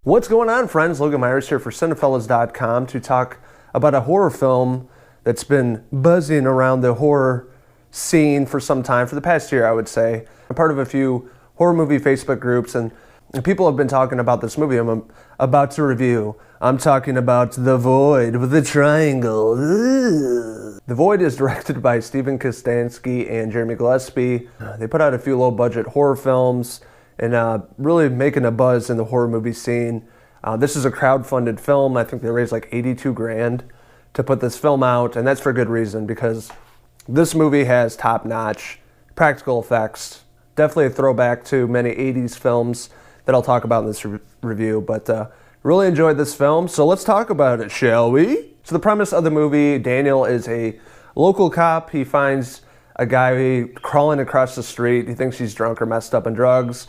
What's going on, friends? Logan Myerz here for Cinephellas.com to talk about a horror film that's been buzzing around the horror scene for some time, for the past year, I would say. I'm part of a few horror movie Facebook groups, and people have been talking about this movie I'm about to review. I'm talking about The Void with the triangle. Ugh. The Void is directed by Kostanski and Jeremy Gillespie. They put out a few low-budget horror films and really making a buzz in the horror movie scene. This is a crowdfunded film. I think they raised like 82 grand to put this film out, and that's for good reason, because this movie has top-notch practical effects. Definitely a throwback to many 80s films that I'll talk about in this review, but really enjoyed this film, so let's talk about it, shall we? So the premise of the movie, Daniel is a local cop. He finds a guy crawling across the street. He thinks he's drunk or messed up on drugs.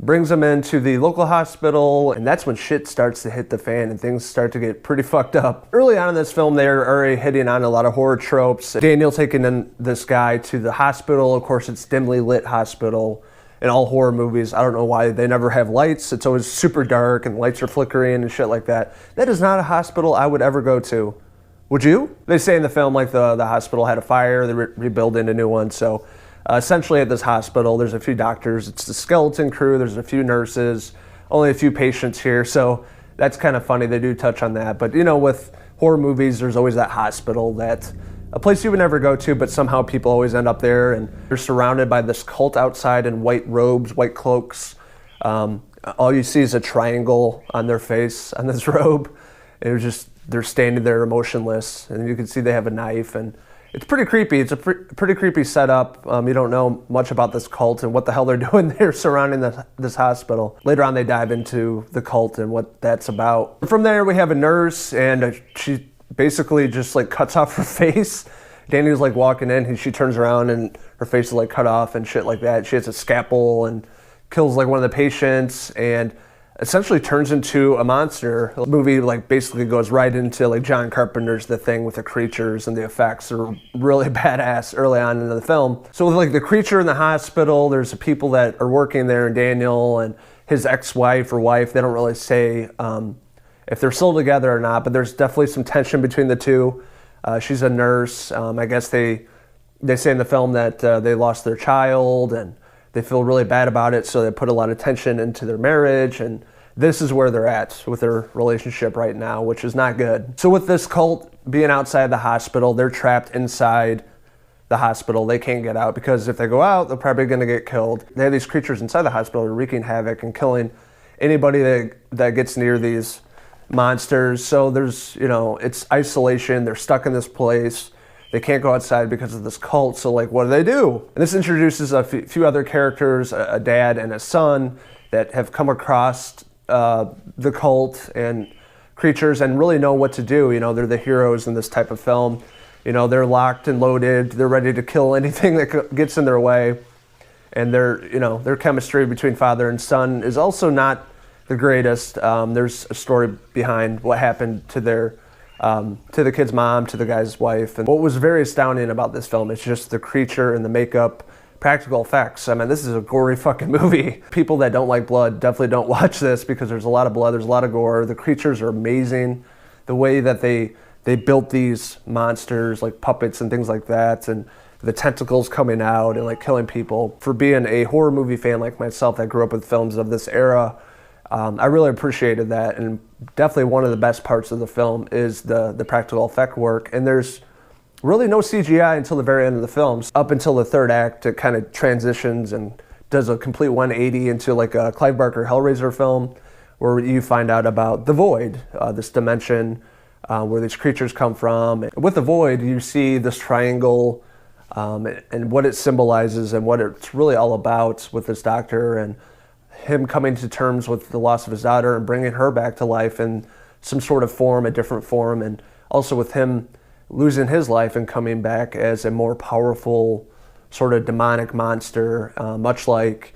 Brings him into the local hospital, and that's when shit starts to hit the fan and things start to get pretty fucked up. Early on in this film, they're already hitting on a lot of horror tropes. Daniel taking in this guy to the hospital. Of course, it's dimly lit hospital. In all horror movies, I don't know why they never have lights. It's always super dark and lights are flickering and shit like that. That is not a hospital I would ever go to. Would you? They say in the film like the hospital had a fire, they're rebuilding a new one. So essentially at this hospital, there's a few doctors. It's the skeleton crew. There's a few nurses, only a few patients here. So that's kind of funny. They do touch on that. But you know, with horror movies, there's always that hospital, that a place you would never go to, but somehow people always end up there, and they're surrounded by this cult outside in white robes, white cloaks. All you see is a triangle on their face, on this robe. It was just, they're standing there emotionless, and you can see they have a knife, and it's pretty creepy. It's a pretty creepy setup. You don't know much about this cult and what the hell they're doing there surrounding this hospital. Later on, they dive into the cult and what that's about. From there, we have a nurse, and she basically just like cuts off her face. Daniel's like walking in, she turns around and her face is like cut off and shit like that. She has a scalpel and kills like one of the patients and essentially turns into a monster. The movie like basically goes right into like John Carpenter's The Thing with the creatures, and the effects are really badass early on in the film. So with like the creature in the hospital, there's people that are working there, and Daniel and his ex-wife or wife, they don't really say if they're still together or not, but there's definitely some tension between the two. She's a nurse. I guess they say in the film that they lost their child and they feel really bad about it, so they put a lot of tension into their marriage, and this is where they're at with their relationship right now, which is not good. So with this cult being outside the hospital, they're trapped inside the hospital. They can't get out, because if they go out, they're probably going to get killed. They have these creatures inside the hospital wreaking havoc and killing anybody that gets near these monsters. So there's, you know, it's isolation. They're stuck in this place. They can't go outside because of this cult. So like, what do? And this introduces a few other characters, a dad and a son, that have come across the cult and creatures and really know what to do. You know, they're the heroes in this type of film. You know, they're locked and loaded. They're ready to kill anything that gets in their way. And their chemistry between father and son is also not the greatest. There's a story behind what happened to the kid's mom, to the guy's wife. And what was very astounding about this film is just the creature and the makeup, practical effects. I mean, this is a gory fucking movie. People that don't like blood definitely don't watch this, because there's a lot of blood, there's a lot of gore. The creatures are amazing. The way that they built these monsters, like puppets and things like that, and the tentacles coming out and like killing people. For being a horror movie fan like myself that grew up with films of this era, I really appreciated that, and definitely one of the best parts of the film is the practical effect work. And there's really no CGI until the very end of the film. Up until the third act, it kind of transitions and does a complete 180 into like a Clive Barker Hellraiser film, where you find out about the Void, this dimension where these creatures come from. And with the Void, you see this triangle and what it symbolizes and what it's really all about with this doctor, and him coming to terms with the loss of his daughter and bringing her back to life in some sort of form, a different form, and also with him losing his life and coming back as a more powerful sort of demonic monster, much like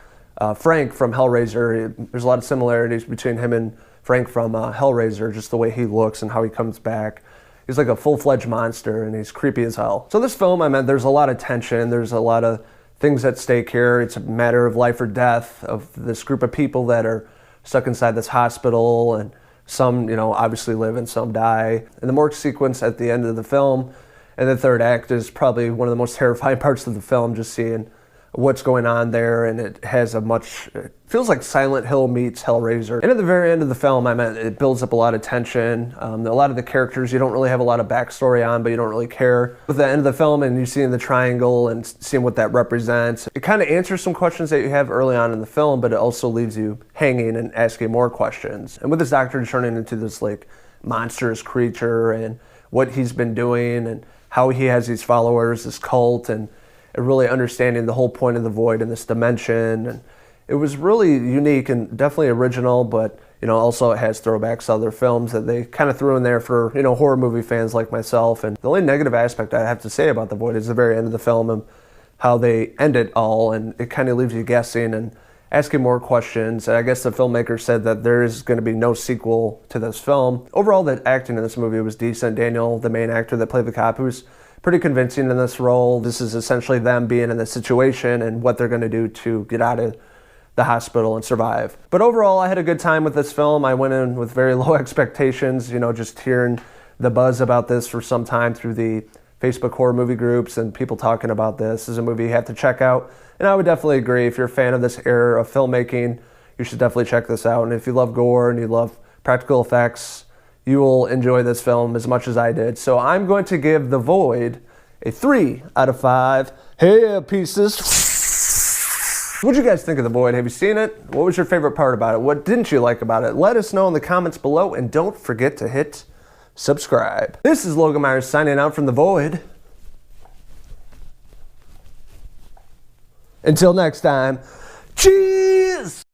Frank from Hellraiser. There's a lot of similarities between him and Frank from Hellraiser, just the way he looks and how he comes back. He's like a full-fledged monster, and he's creepy as hell. So this film, I mean, there's a lot of tension, there's a lot of things at stake here. It's a matter of life or death of this group of people that are stuck inside this hospital, and some, obviously live and some die. And the morgue sequence at the end of the film and the third act is probably one of the most terrifying parts of the film, just seeing what's going on there. And it feels like Silent Hill meets Hellraiser. And at the very end of the film, it builds up a lot of tension. A lot of the characters you don't really have a lot of backstory on, but you don't really care. At the end of the film, and you see the triangle and seeing what that represents, it kind of answers some questions that you have early on in the film, but it also leaves you hanging and asking more questions. And with this doctor turning into this like monstrous creature, and what he's been doing, and how he has these followers, this cult, and really understanding the whole point of the void in this dimension. And it was really unique and definitely original, but also it has throwbacks to other films that they kind of threw in there for horror movie fans like myself. And the only negative aspect I have to say about the void is the very end of the film and how they end it all, and it kind of leaves you guessing and asking more questions. And I guess the filmmaker said that there is going to be no sequel to this film. Overall, the acting in this movie was decent. Daniel, the main actor that played the cop, who's pretty convincing in this role. This is essentially them being in this situation and what they're going to do to get out of the hospital and survive. But overall, I had a good time with this film. I went in with very low expectations, just hearing the buzz about this for some time through the Facebook horror movie groups and people talking about this. This is a movie you have to check out. And I would definitely agree, if you're a fan of this era of filmmaking, you should definitely check this out. And if you love gore and you love practical effects, you will enjoy this film as much as I did. So I'm going to give The Void a 3 out of 5 hair pieces. What'd you guys think of The Void? Have you seen it? What was your favorite part about it? What didn't you like about it? Let us know in the comments below, and don't forget to hit subscribe. This is Logan Myerz signing out from The Void. Until next time, cheers!